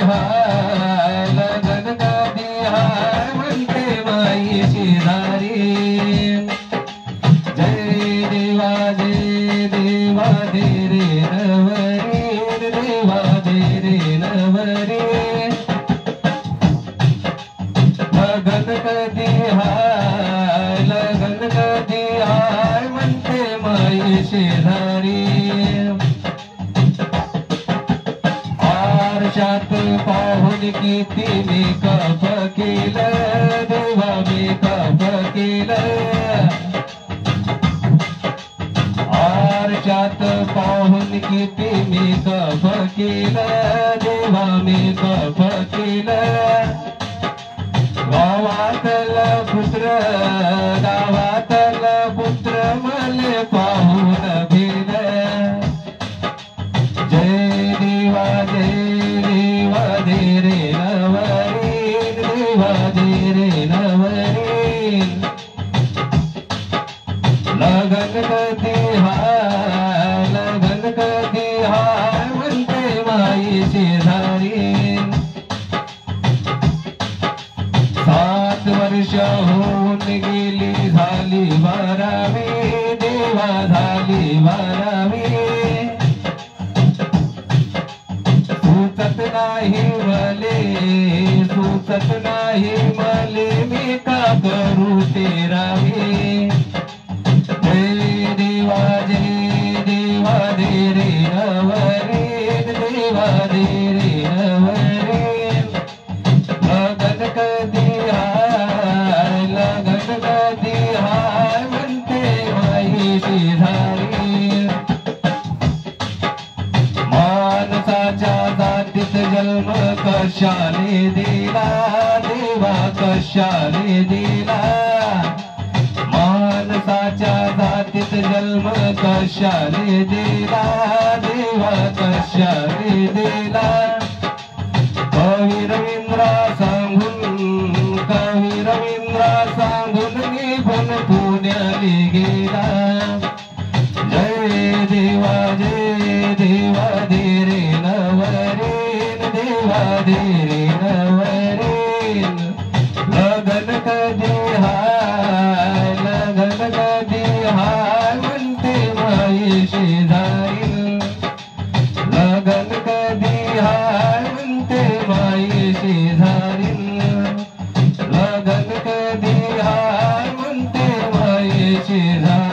हाय लगन कधी हाय म्हणते माई शेजारी जय देवा दे रे नवरी देवा दे रे नवरी लगन कधी हाय लगन कधी हाय म्हणते माई शेजारी आरशात पाहून किती मेकअप केलं देवा मेकअप केलं आरशात पाहून किती मेकअप केलं देवा मेकअप केलं गावातलं पुत्र मले पाहून भेलं जय देवा दे रे नवरी देवा दे रे नवरी लगन कधी हाय लगन कधी हाय म्हणते माई शेजारी 7 वर्ष होऊन गेली झाली 12वी देवा झाली 12वी सुचत नाही मले मी का करू तेरावी जय देवा दे रे नवरी देवा दे रे नवरी लगन कधी हाय लगन कधी हाय म्हणते माई शेजारी माणसाच्या जातीत जन्म कशाने दिला देवा कशाने दिला माणसाच्या जातीत जन्म कशाने दिला देवा कशाने दिला कवी रवींद्रा सांगून निघून पुण्याला गेला जय देवा दे रे नवरीन देवा दे रे नवरीन लगन कधी हाय लगन कधी हाय म्हणते माई शेजारी लगन कधी हाय म्हणते माई शेजारी लगन कधी हाय म्हणते माई शेजारी